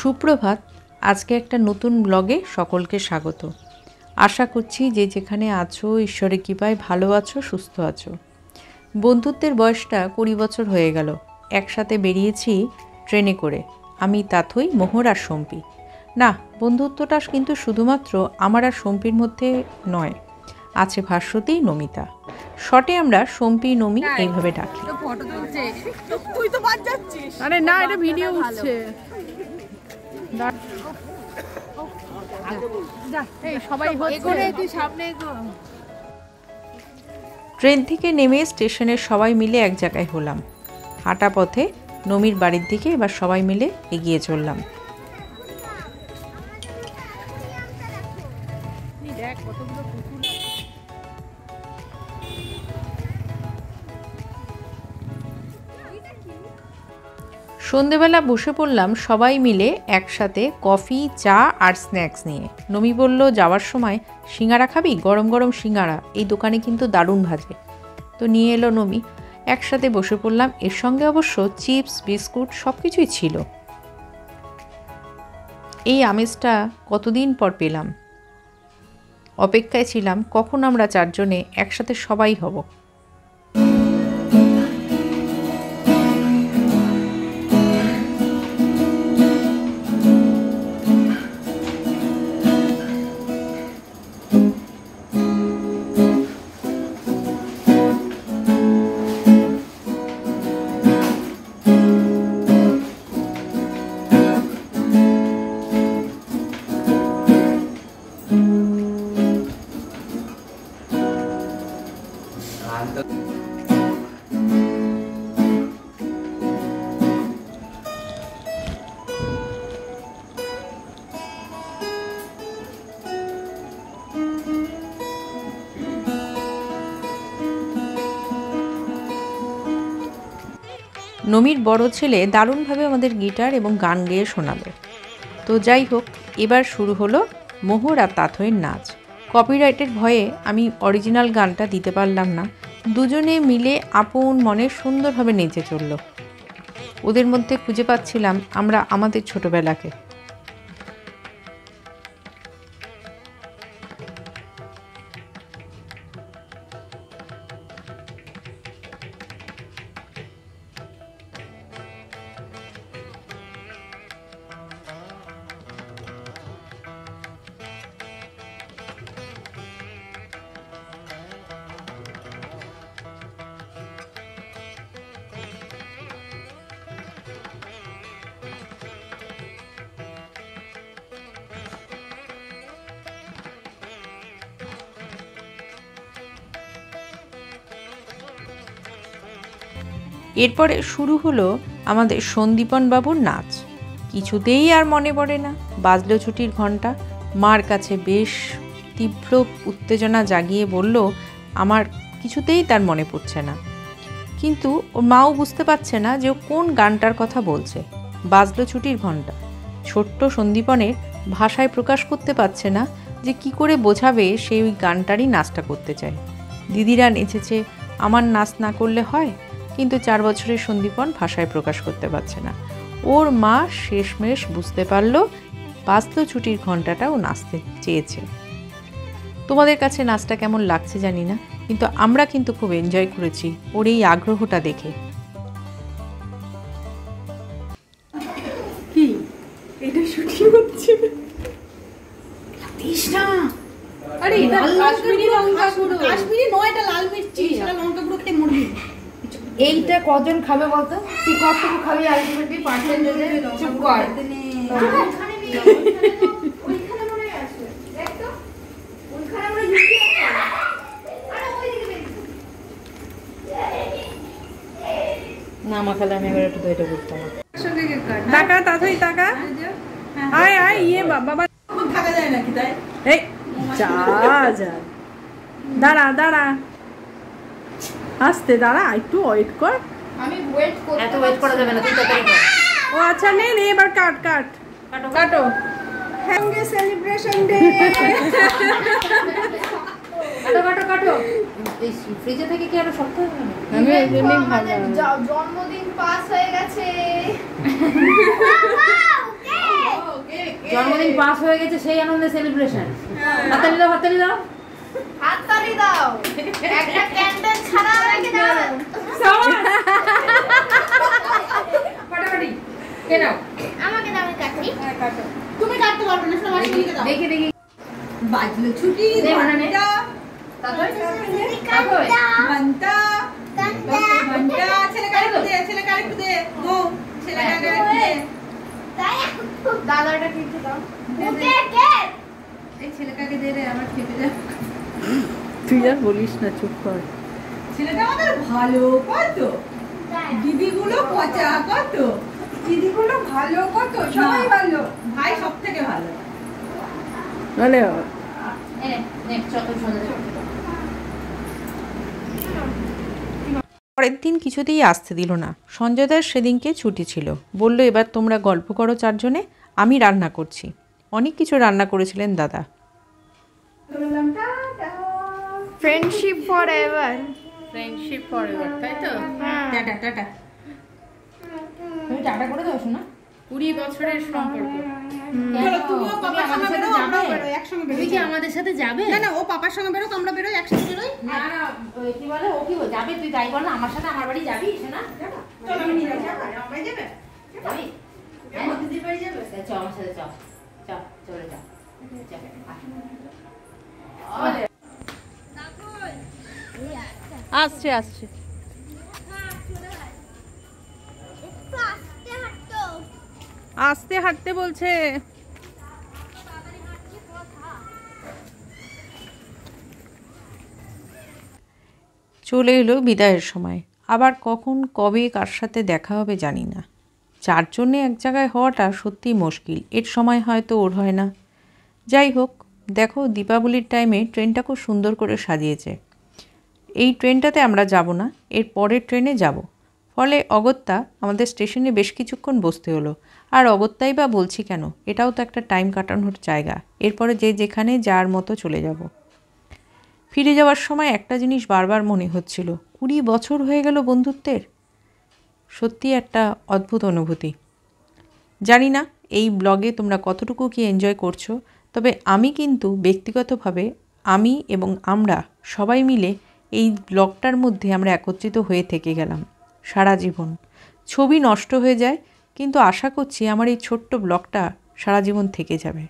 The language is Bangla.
সুপ্রভাত। আজকে একটা নতুন ব্লগে সকলকে স্বাগত। আশা করছি যে যেখানে আছো ঈশ্বরের কৃপায় ভালো আছো, সুস্থ আছো। বন্ধুত্বের বয়সটা 20 বছর হয়ে গেল। একসাথে বেরিয়েছি ট্রেনে করে, আমি তাথই, মোহর আর সম্পি। না, বন্ধুত্বটা কিন্তু শুধুমাত্র আমার আর সম্পির মধ্যে নয়, আছে ভাস্বতী, নমিতা। শর্টে আমরা সম্পি নমি এইভাবে ডাকি। তুই তো বাদ যাচ্ছিস। আরে না, এটা ভিডিও উঠছে। ট্রেন থেকে নেমে স্টেশনে সবাই মিলে এক জায়গায় হলাম। হাঁটা পথে নমির বাড়ির দিকে এবার সবাই মিলে এগিয়ে চললাম। সন্ধেবেলা বসে পড়লাম সবাই মিলে একসাথে, কফি, চা আর স্ন্যাক্স নিয়ে। নমি বলল, যাওয়ার সময় সিঙ্গারা খাবি? গরম গরম সিঙ্গারা, এই দোকানে কিন্তু দারুণ ভাজে। তো নিয়ে এলো নমি, একসাথে বসে পড়লাম। এর সঙ্গে অবশ্য চিপস, বিস্কুট সব কিছুই ছিল। এই আমেজটা কতদিন পর পেলাম। অপেক্ষায় ছিলাম কখন আমরা চারজনে একসাথে সবাই হব। নমির বড় ছেলে দারুণভাবে আমাদের গিটার এবং গান গেয়ে শোনালো। তো যাই হোক, এবার শুরু হলো মোহর আর তাথইয়ের নাচ। কপিরাইটের ভয়ে আমি অরিজিনাল গানটা দিতে পারলাম না। দুজনে মিলে আপন মনে সুন্দরভাবে নেচে চলল। ওদের মধ্যে খুঁজে পাচ্ছিলাম আমরা আমাদের ছোটবেলাকে। এরপরে শুরু হলো আমাদের সন্দীপন বাবুর নাচ। কিছুতেই আর মনে পড়ে না। বাজলো ছুটির ঘন্টা। মার কাছে বেশ তীব্র উত্তেজনা জাগিয়ে বলল, আমার কিছুতেই তার মনে পড়ছে না। কিন্তু ওর মাও বুঝতে পারছে না যে ও কোন গানটার কথা বলছে। বাজলো ছুটির ঘন্টা। ছোট্ট সন্দীপনের ভাষায় প্রকাশ করতে পারছে না যে কি করে বোঝাবে সে ওই গানটারই নাচটা করতে চায়। দিদিরা নেচেছে, আমার নাচ না করলে হয়? কিন্তু 4 বছরের সন্দীপন ভাষায় প্রকাশ করতে পারছে না। ওর মা শেষমেশ বুঝতে পারল বাজলো ছুটির ঘন্টাটা ও নাচতে চেয়েছে। তোমাদের কাছে নাচটা কেমন লাগছে জানি না, কিন্তু আমরা কিন্তু খুব এনজয় করেছি ওর এই আগ্রহটা দেখে। কি এটা শুটিং হচ্ছে? তৃষ্ণা, আরে এটা কাশ্মীরি লঙ্কা গুঁড়ো। কাশ্মীরি নয়, এটা লাল মির্চি। সেটা লঙ্কা গুঁড়ো খেতে মরবি। এইটা কজন খাবে বলতো? তুই কতটুকু খাবি? আলটিমেটলি পার্সেন্টেজে চুপ কর। ওইখানে মনে আছে, দেখ তো ওইখানে আমরা যুক্তি আছে। আরে ওইদিকে না মাখালে আমি এবার একটু দইটা করতাম। টাকা তাথই টাকা। আয় আয়, ইয়ে বাবা থাকা যায় নাকি? তাই এই যা যা, দাঁড়া দাঁড়া, আস্তে দাঁড়া, একটু ওয়েট কর। আমি ওয়েট করব। এত ওয়েট করা যাবে না, তুই তাড়াতাড়ি কর। ও আচ্ছা, নে নে, এবার কাট কাট কাটো। Happy celebration day. কাটো কাটো কাটো। এই ফ্রিজে থেকে কি আরো শক্ত হবে না? আমি এই জন্যই ভাবলাম জন্মদিন পাস হয়ে গেছে। পাস হয়ে গেছে সেই আনন্দে সেলিব্রেশন। হাততালি দাও, হাততালি দাও, হাততালি দাও। একটা ক্যান্ডেল ছাড়া রেখে দাও। ফাটাফাটি কে নাও, আমাকে দাও, আমি কাটি। কাটো। তুমি কাটতে পারবে না, সব আসলে দাও। দেখি দেখি বাজলো ছুটি দে মানে ঘন্টা তারপর ঘন্টা কান্তা ঘন্টা ছেলে কারেক্ট দে গো ছেলে কারেক্ট দে তাই দাদাটা কিন্তু দাও। ওকে কে এই ছেলেটাকে দে রে আমার খেতে যা তুই আর বলিস না, চুপ কর। ছেলেটা আমাদের ভালো কত দিদিগুলো পচা কত দিদিগুলো ভালো কত সবাই ভালো ভাই সব থেকে ভালো মানে এনে নে চত সুন্দর। পরের দিন কিছুতেই আসতে দিল না। সঞ্জয়দার সেদিনকে ছুটি ছিল। বলল, এবার তোমরা গল্প করো চারজনে, আমি রান্না করছি। অনেক কিছু রান্না করেছিলেন দাদা। Friendship forever. ফ্রেন্ডশিপ ফরএভার, তাই তো? টাটা টাটা তুমি টাটা করে দাও শোনা। 20 বছরের সম্পর্ক। চলো তুমিও পাপার আমাদের সঙ্গে সাথে বেরো আমরাও যাবে? বেরো একসঙ্গে তুমি বেরো কি আমাদের সাথে যাবে? না না ও পাপার সঙ্গে বেরো আমরা বেরোই একসাথে বেরোই না না, ওই কি বলে, ও কি যাবে? তুই তাই বল না, আমার সাথে আমার বাড়ি যাবি শোনা? চলো আমি নিয়ে যাবো আমরাই যাবে যাবি? হ্যাঁ? দিদি বাড়ি যাবে চল আমার সাথে চল, চল চলে যা, চল, আয়। আসছে আসছে। একটু আস্তে হাঁটো। আস্তে হাঁটতে বলছে। চলে এলো বিদায়ের সময়। আবার কখন কবে কার সাথে দেখা হবে জানি না। চারজনে এক জায়গায় হওয়াটা সত্যিই মুশকিল। এর সময় হয়তো ওর হয় না। যাই হোক, দেখো দীপাবলির টাইমে ট্রেনটা খুব সুন্দর করে সাজিয়েছে। এই ট্রেনটাতে আমরা যাব না, এর পরের ট্রেনে যাব। ফলে অগত্যা আমাদের স্টেশনে বেশ কিছুক্ষণ বসতে হলো। আর অগত্যাই বা বলছি কেন, এটাও তো একটা টাইম কাটানোর জায়গা। এরপরে যে যেখানে যার মতো চলে যাব। ফিরে যাওয়ার সময় একটা জিনিস বারবার মনে হচ্ছিল, 20 বছর হয়ে গেল বন্ধুত্বের। সত্যি একটা অদ্ভুত অনুভূতি। জানি না এই ব্লগে তোমরা কতটুকু কি এনজয় করছো, তবে আমি কিন্তু ব্যক্তিগতভাবে আমি এবং আমরা সবাই মিলে এই ব্লগটার মধ্যে আমরা একত্রিত হয়ে থেকে গেলাম সারা জীবন। ছবি নষ্ট হয়ে যায়, কিন্তু আশা করছি আমার এই ছোট্ট ব্লগটা সারা জীবন থেকে যাবে।